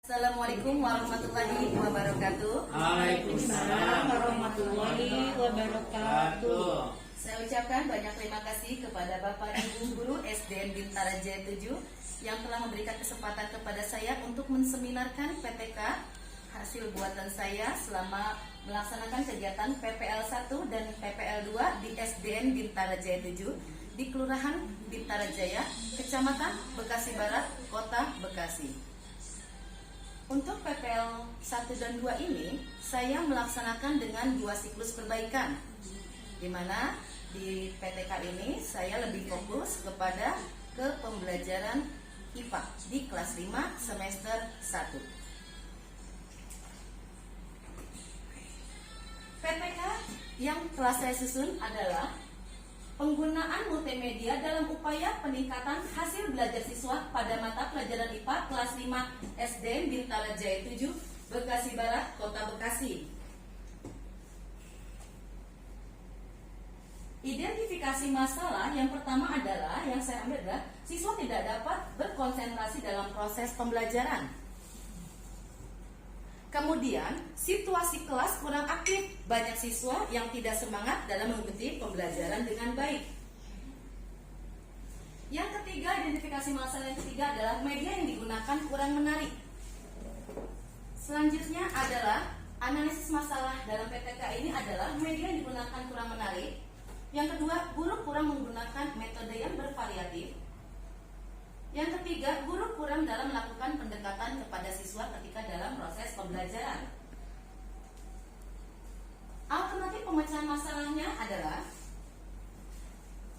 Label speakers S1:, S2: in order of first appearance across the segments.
S1: Assalamualaikum warahmatullahi wabarakatuh.
S2: Waalaikumsalam warahmatullahi wabarakatuh.
S1: Saya ucapkan banyak terima kasih kepada Bapak Ibu Guru SDN Bintara Jaya 7 yang telah memberikan kesempatan kepada saya untuk menseminarkan PTK hasil buatan saya selama melaksanakan kegiatan PPL 1 dan PPL 2 di SDN Bintara Jaya 7 di Kelurahan Bintara Jaya, Kecamatan Bekasi Barat, Kota Bekasi. Untuk PPL 1 dan 2 ini, saya melaksanakan dengan 2 siklus perbaikan, di mana di PTK ini saya lebih fokus kepada pembelajaran IPA di kelas 5 semester 1. PTK yang telah saya susun adalah penggunaan multimedia dalam upaya peningkatan hasil belajar siswa pada mata pelajaran IPA kelas 5 SDN Bintara Jaya 7, Bekasi Barat, Kota Bekasi. Identifikasi masalah yang pertama adalah, yang saya ambil adalah siswa tidak dapat berkonsentrasi dalam proses pembelajaran. Kemudian, situasi kelas kurang aktif, banyak siswa yang tidak semangat dalam mengikuti pembelajaran dengan baik. Yang ketiga, identifikasi masalah yang ketiga adalah media yang digunakan kurang menarik. Selanjutnya adalah analisis masalah dalam PTK ini adalah media yang digunakan kurang menarik. Yang kedua, guru kurang menggunakan metode yang bervariatif. Yang ketiga, guru kurang dalam melakukan pendekatan kepada siswa ketika dalam proses pembelajaran. Alternatif pemecahan masalahnya adalah,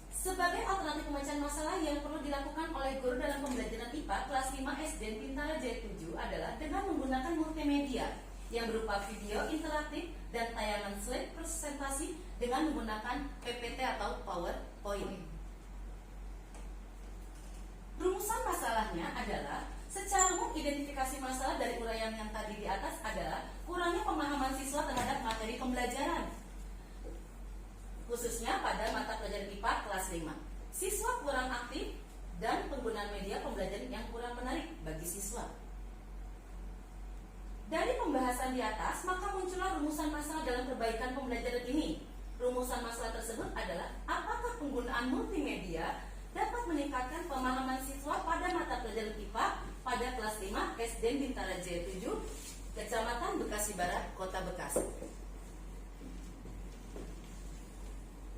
S1: sebagai alternatif pemecahan masalah yang perlu dilakukan oleh guru dalam pembelajaran IPA kelas 5 SDN Bintara Jaya 7 adalah dengan menggunakan multimedia yang berupa video interaktif dan tayangan slide presentasi dengan menggunakan PPT atau PowerPoint. Rumusan masalahnya adalah, secara umum identifikasi masalah dari uraian yang tadi di atas adalah kurangnya pemahaman siswa terhadap materi pembelajaran, khususnya pada mata pelajaran IPA kelas 5. Siswa kurang aktif dan penggunaan media pembelajaran yang kurang menarik bagi siswa. Dari pembahasan di atas, maka muncullah rumusan masalah dalam perbaikan pembelajaran ini. Rumusan masalah tersebut adalah, apakah penggunaan multimedia dapat meningkatkan pemahaman siswa pada mata pelajaran IPA pada kelas 5 SDN Bintara Jaya 7, Kecamatan Bekasi Barat, Kota Bekasi.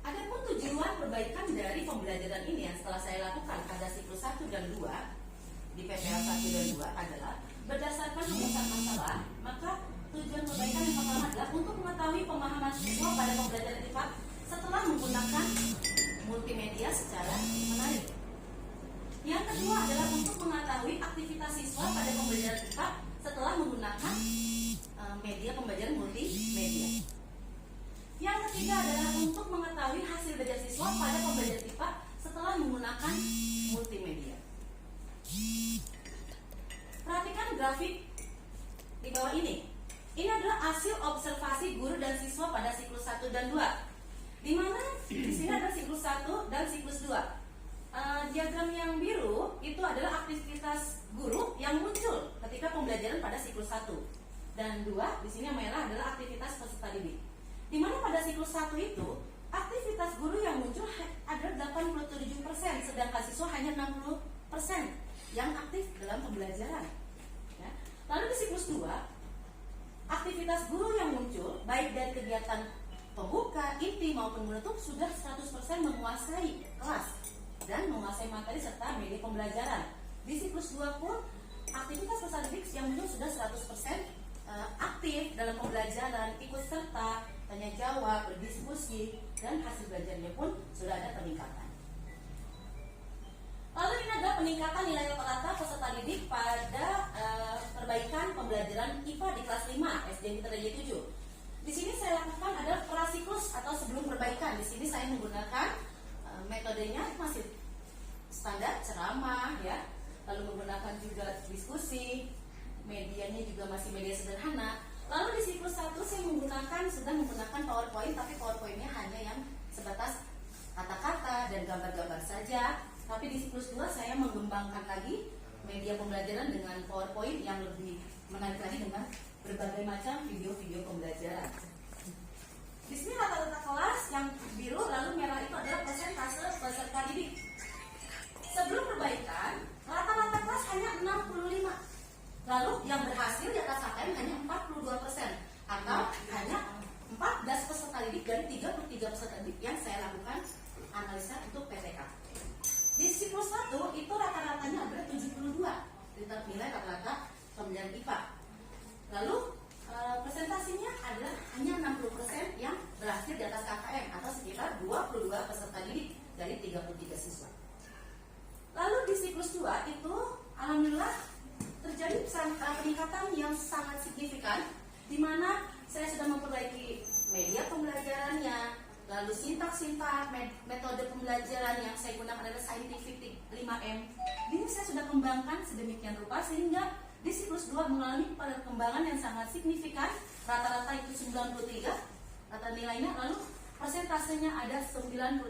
S1: Adapun tujuan perbaikan dari pembelajaran ini yang setelah saya lakukan pada siklus 1 dan 2 di PPL 1 dan 2 adalah berdasarkan rumusan masalah, maka tujuan perbaikan yang pertama adalah untuk mengetahui pemahaman siswa pada pembelajaran IPA setelah menggunakan multimedia secara menarik. Yang kedua adalah untuk mengetahui aktivitas siswa pada pembelajaran IPA setelah menggunakan media pembelajaran multimedia. Yang ketiga adalah untuk mengetahui hasil belajar siswa pada pembelajaran IPA setelah menggunakan multimedia. Perhatikan grafik di bawah ini. Ini adalah hasil observasi guru dan siswa pada siklus 1 dan 2. Di mana di sini ada siklus 1 dan siklus 2. Diagram yang biru itu adalah aktivitas guru yang muncul ketika pembelajaran pada siklus 1. Dan 2, di sini yang merah adalah aktivitas peserta didik. Di mana pada siklus 1 itu aktivitas guru yang muncul adalah 87%, sedangkan siswa hanya 60% yang aktif dalam pembelajaran. Ya. Lalu di siklus 2, aktivitas guru yang muncul baik dari kegiatan pembuka, inti maupun menutup sudah 100% menguasai kelas dan menguasai materi serta media pembelajaran. Di siklus 2 pun aktivitas peserta didik yang muncul sudah 100% aktif dalam pembelajaran, ikut serta, tanya jawab, berdiskusi, dan hasil belajarnya pun sudah ada peningkatan. Lalu ini adalah peningkatan nilai rata-rata peserta didik pada perbaikan pembelajaran IPA di kelas 5 SDN Bintara Jaya 7. Di sini saya lakukan adalah prasiklus atau sebelum perbaikan. Di sini saya menggunakan metodenya masih standar ceramah, ya, lalu menggunakan juga diskusi, medianya juga masih media sederhana. Lalu di siklus 1 saya sudah menggunakan PowerPoint, tapi PowerPointnya hanya yang sebatas kata-kata dan gambar-gambar saja. Tapi di siklus 2 saya mengembangkan lagi media pembelajaran dengan PowerPoint yang lebih menarik lagi dengan berbagai macam video-video pembelajaran. Di sini rata-rata kelas yang biru lalu merah itu adalah persentase peserta didik. Sebelum perbaikan, rata-rata kelas hanya 65. Lalu yang berhasil di atas KKM hanya 42%, atau hanya 14 peserta didik dari 33 peserta didik yang saya lakukan analisa untuk PTK. Di siklus 1 itu rata-ratanya adalah 72, nilai rata-rata pembelajaran IPA. Lalu presentasinya adalah hanya 60% yang berhasil di atas KKM, atau sekitar 22 peserta didik dari 33 siswa. Lalu di siklus 2 itu alhamdulillah terjadi peningkatan yang sangat signifikan, di mana saya sudah memperbaiki media pembelajarannya, lalu sintak-sintak, metode pembelajaran yang saya gunakan adalah scientific 5M. Ini saya sudah kembangkan sedemikian rupa sehingga di siklus 2 mengalami perkembangan yang sangat signifikan. Rata-rata itu 93 rata nilainya, lalu persentasenya ada 93%,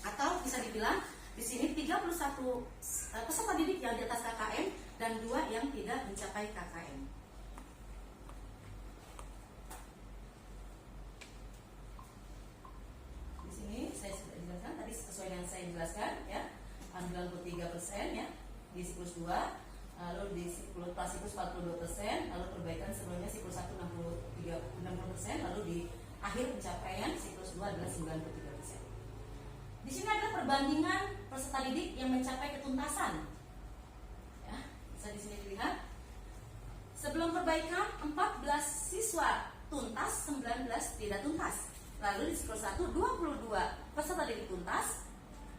S1: atau bisa dibilang di sini 31 peserta didik yang di atas KKM dan 2 yang tidak mencapai KKM. Di sini saya sudah jelaskan tadi sesuai yang saya jelaskan ya, 93% ya di siklus 2, lalu di siklus prasiklus 42%, lalu perbaikan sebelumnya siklus 1 60%, lalu di akhir pencapaian siklus 2 adalah 93%. Di sini ada perbandingan peserta didik yang mencapai ketuntasan. Ya, bisa di sini dilihat. Sebelum perbaikan 14 siswa tuntas, 19 tidak tuntas. Lalu di siklus 1 22 peserta didik tuntas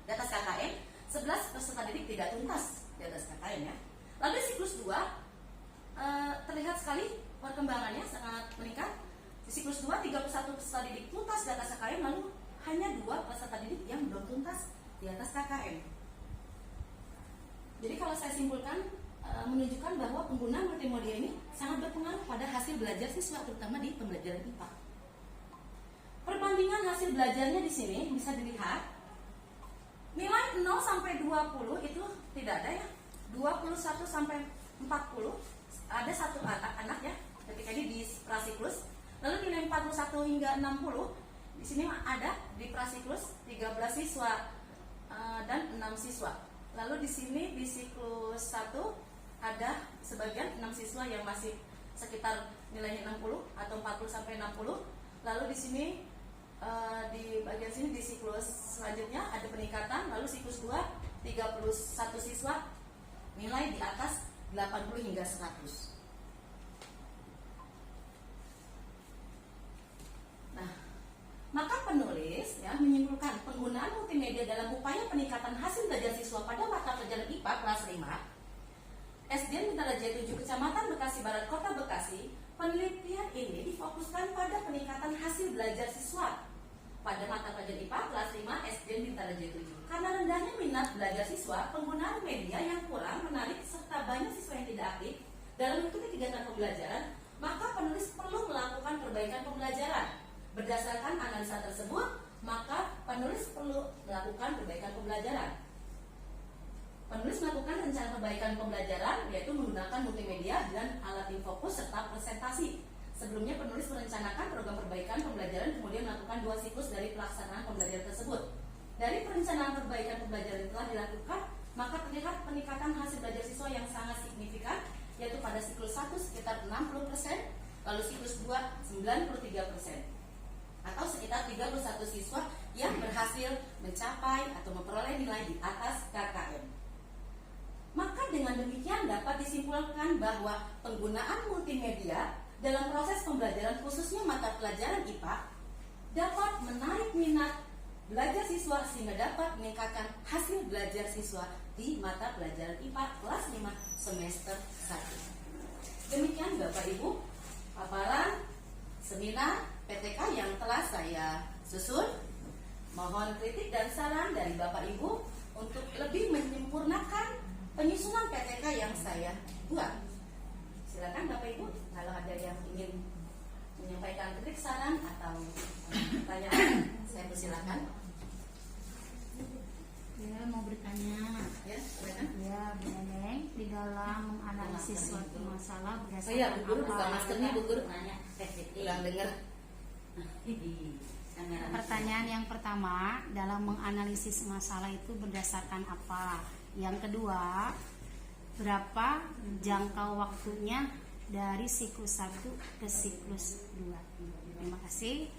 S1: di atas KKM, 11 peserta didik tidak tuntas di atas KKM ya. Lalu di siklus 2 terlihat sekali perkembangannya sangat meningkat. Di siklus 2 31 peserta didik tuntas di atas KKM, lalu hanya 2 peserta didik yang belum tuntas di atas KKM. Jadi kalau saya simpulkan, menunjukkan bahwa penggunaan multimedia ini sangat berpengaruh pada hasil belajar siswa, terutama di pembelajaran IPA. Perbandingan hasil belajarnya di sini bisa dilihat. Nilai 0 sampai 20 itu tidak ada ya. 21 sampai 40 ada satu anak ya ketika ini di prasiklus. Lalu nilai 41 hingga 60 di sini ada di prasiklus 13 siswa dan 6 siswa. Lalu di sini di siklus 1 ada sebagian 6 siswa yang masih sekitar nilainya 60 atau 40 sampai 60. Lalu di sini di bagian sini di siklus selanjutnya ada peningkatan. Lalu siklus 2 31 siswa nilai di atas 80 hingga 100. Maka penulis ya menyimpulkan penggunaan multimedia dalam upaya peningkatan hasil belajar siswa pada mata pelajaran IPA kelas 5 SDN Bintara Jaya 7 Kecamatan Bekasi Barat Kota Bekasi. Penelitian ini difokuskan pada peningkatan hasil belajar siswa pada mata pelajaran IPA kelas 5 SDN Bintara Jaya 7. Karena rendahnya minat belajar siswa, penggunaan media yang kurang menarik serta banyak siswa yang tidak aktif dalam mengikuti kegiatan pembelajaran, maka penulis perlu melakukan perbaikan pembelajaran. Berdasarkan analisa tersebut, maka penulis perlu melakukan perbaikan pembelajaran. Penulis melakukan rencana perbaikan pembelajaran yaitu menggunakan multimedia dan alat infokus serta presentasi. Sebelumnya penulis merencanakan program perbaikan pembelajaran kemudian melakukan 2 siklus dari pelaksanaan pembelajaran tersebut. Dari perencanaan perbaikan pembelajaran telah dilakukan, maka terlihat peningkatan hasil belajar siswa yang sangat signifikan, yaitu pada siklus 1 sekitar 60%, lalu siklus 2 93%. Atau sekitar 31 siswa yang berhasil mencapai atau memperoleh nilai di atas KKM. Maka dengan demikian dapat disimpulkan bahwa penggunaan multimedia dalam proses pembelajaran khususnya mata pelajaran IPA dapat menarik minat belajar siswa sehingga dapat meningkatkan hasil belajar siswa di mata pelajaran IPA kelas 5 semester 1. Demikian Bapak Ibu paparan seminar PTK yang telah saya susun. Mohon kritik dan saran dari Bapak Ibu untuk lebih menyempurnakan penyusunan PTK yang saya buat. Silakan Bapak Ibu kalau ada yang ingin menyampaikan kritik, saran atau pertanyaan, saya persilakan.
S2: Ya, Saya mau bertanya.
S1: Ya, silakan.
S2: Ya, Bu Neneng, di dalam menganalisis suatu masalah
S1: Oh
S2: berdasarkan
S1: iya, Bu Guru buka
S2: apa?
S1: maskernya, Bu Guru.
S3: Nanya
S1: Kurang dengar.
S2: Pertanyaan yang pertama, dalam menganalisis masalah itu berdasarkan apa? Yang kedua, berapa jangka waktunya dari siklus 1 ke siklus 2? Terima kasih.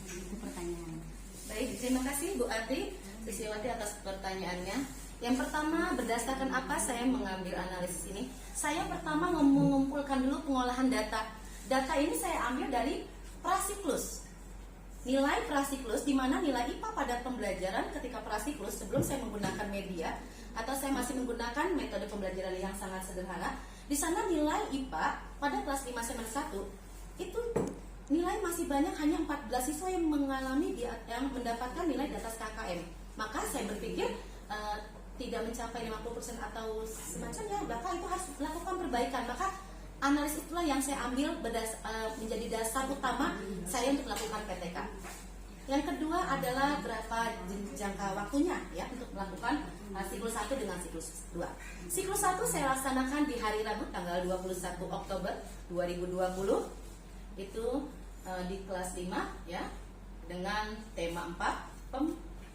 S2: Itu pertanyaan.
S1: Baik, terima kasih Bu Ati Siswati atas pertanyaannya. Yang pertama, berdasarkan apa saya mengambil analisis ini? Saya pertama mengumpulkan dulu pengolahan data. Data ini saya ambil dari prasiklus. Nilai prasiklus, di mana nilai IPA pada pembelajaran ketika prasiklus sebelum saya menggunakan media atau saya masih menggunakan metode pembelajaran yang sangat sederhana. Di sana nilai IPA pada kelas 5 semester 1 itu nilai masih banyak, hanya 14 siswa yang mengalami yang mendapatkan nilai di atas KKM. Maka saya berpikir tidak mencapai 50% atau semacamnya, maka itu harus melakukan perbaikan. Maka analisis itulah yang saya ambil menjadi dasar utama saya untuk melakukan PTK. Yang kedua adalah berapa jangka waktunya ya untuk melakukan siklus 1 dengan siklus 2. Siklus 1 saya laksanakan di hari Rabu tanggal 21 Oktober 2020. Itu di kelas 5 ya, dengan tema 4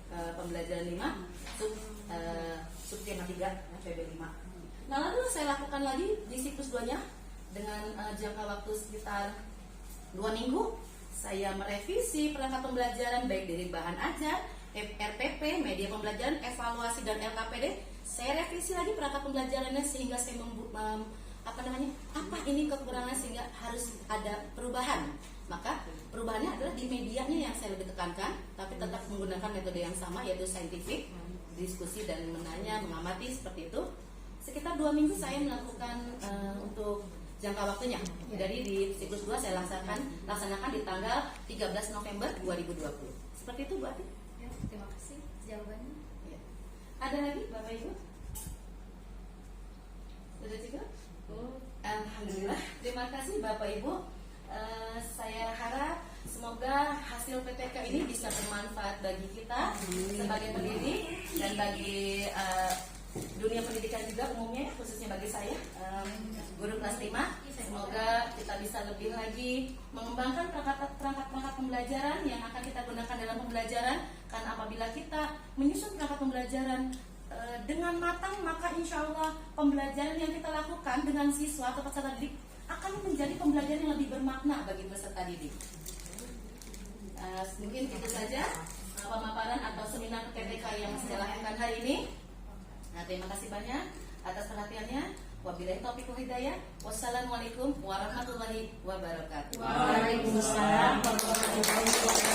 S1: pembelajaran 5 sub tema 3 PB 5. Nah, lalu saya lakukan lagi di siklus 2 nya dengan jangka waktu sekitar 2 minggu. Saya merevisi perangkat pembelajaran baik dari bahan ajar, RPP, media pembelajaran, evaluasi dan LKPD. Saya revisi lagi perangkat pembelajarannya sehingga saya apa ini kekurangan sehingga harus ada perubahan. Maka perubahannya adalah di medianya yang saya lebih tekankan, tapi tetap menggunakan metode yang sama, yaitu saintifik, diskusi dan menanya, mengamati seperti itu. Sekitar 2 minggu saya melakukan untuk jangka waktunya. Dari di siklus 2 saya laksanakan di tanggal 13 November 2020. Seperti itu Bu Ati.
S2: Ya, terima kasih jawabannya.
S1: Ya. Ada lagi Bapak Ibu? Sudah cukup? Alhamdulillah. Terima kasih Bapak Ibu. Saya harap semoga hasil PTK ini bisa bermanfaat bagi kita sebagai pendidik dan bagi dunia pendidikan juga umumnya, khususnya bagi saya guru kelas 5. Semoga kita bisa lebih lagi mengembangkan perangkat-perangkat pembelajaran yang akan kita gunakan dalam pembelajaran. Karena apabila kita menyusun perangkat pembelajaran dengan matang, maka insya Allah pembelajaran yang kita lakukan dengan siswa atau peserta didik akan menjadi pembelajaran yang lebih bermakna bagi peserta didik. Mungkin itu saja pemaparan atau seminar PTK yang saya lakukan hari ini. Nah, terima kasih banyak atas perhatiannya. Wabillahi taufiq wal hidayah. Wassalamualaikum warahmatullahi wabarakatuh.
S2: Waalaikumsalam warahmatullahi wabarakatuh.